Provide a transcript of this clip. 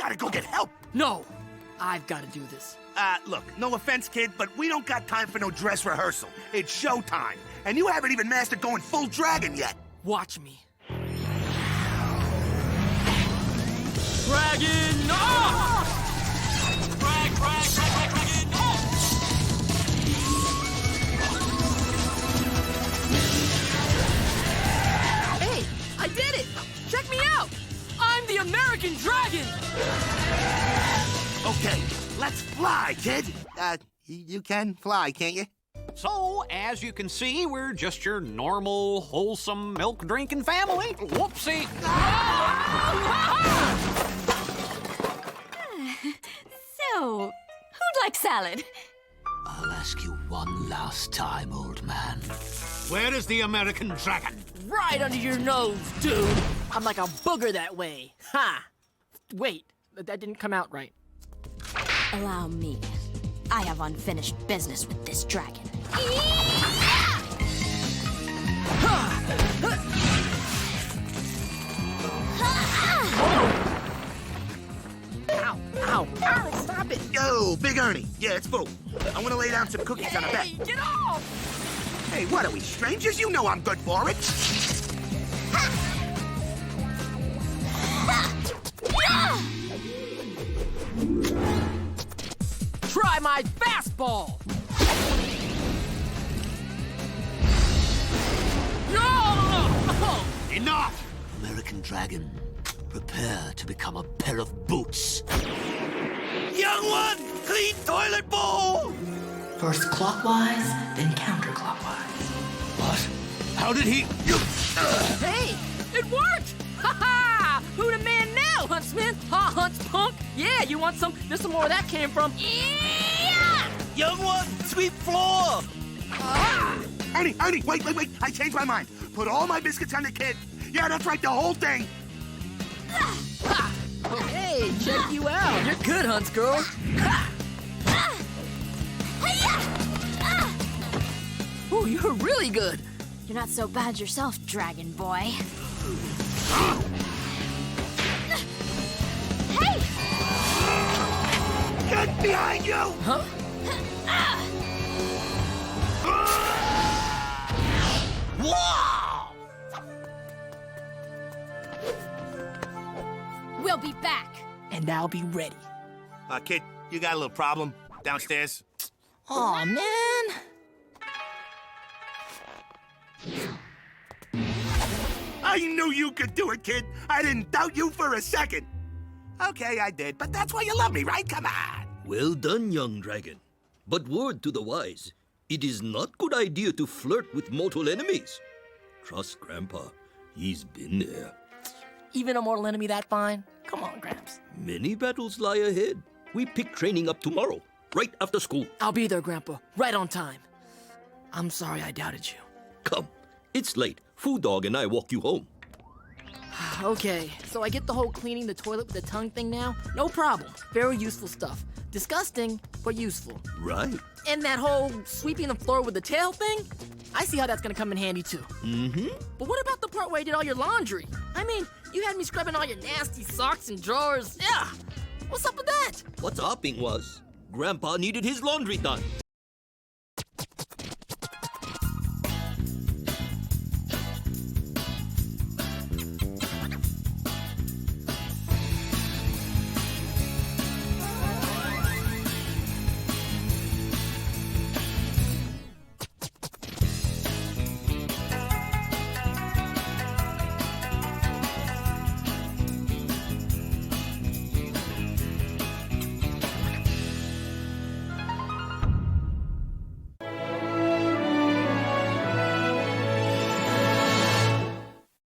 gotta go get help. No, I've got to do this. Look, no offense, kid, but we don't got time for no dress rehearsal. It's showtime, and you haven't even mastered going full dragon yet. Watch me. Dragon off! Dragon off! Hey, I did it! Check me out! I'm the American Dragon! Okay, let's fly, kid. You can fly, can't you? So, as you can see, we're just your normal, wholesome, milk-drinking family. Whoopsie! So, who'd like salad? I'll ask you one last time, old man. Where is the American Dragon? Right under your nose, dude! I'm like a booger that way. Ha! Wait, that didn't come out right. Allow me. I have unfinished business with this dragon. Ow, ow, ow, stop it! Yo, Big Ernie. Yeah, it's full. I want to lay down some cookies on a bed. Hey, get off! Hey, what are we, strangers? You know I'm good for it. Try my fastball! No! Enough! American Dragon, prepare to become a pair of boots. Young one, clean toilet bowl! First clockwise, then counterclockwise. What? How did he... Hey, it worked! Ha ha! Who the man now, Huntsman? Ha, Hunts punk? Yeah, you want some? There's some more where that came from. Yeah! Young one, sweep floor! Ernie, wait. I changed my mind. Put all my biscuits on the kid. Yeah, that's right, the whole thing. Ha! Oh, hey, check you out. You're good, Hunts girl. Ha! Ooh, you're really good. You're not so bad yourself, dragon boy. Hey! Get behind you! Huh? Wow! We'll be back. And I'll be ready. Kid, you got a little problem downstairs? Aw, man. I knew you could do it, kid. I didn't doubt you for a second. Okay, I did, but that's why you love me, right? Come on. Well done, young dragon. But word to the wise, it is not good idea to flirt with mortal enemies. Trust Grandpa, he's been there. Even a mortal enemy that fine? Come on, Gramps. Many battles lie ahead. We pick training up tomorrow, right after school. I'll be there, Grandpa, right on time. I'm sorry I doubted you. Come, it's late. Food Dog and I walk you home. Okay, so I get the whole cleaning the toilet with the tongue thing now? No problem. Very useful stuff. Disgusting, but useful. Right. And that whole sweeping the floor with the tail thing? I see how that's gonna come in handy too. Mm-hmm. But what about the part where you did all your laundry? I mean, you had me scrubbing all your nasty socks and drawers. Yeah. What's up with that? What's happening was, Grandpa needed his laundry done.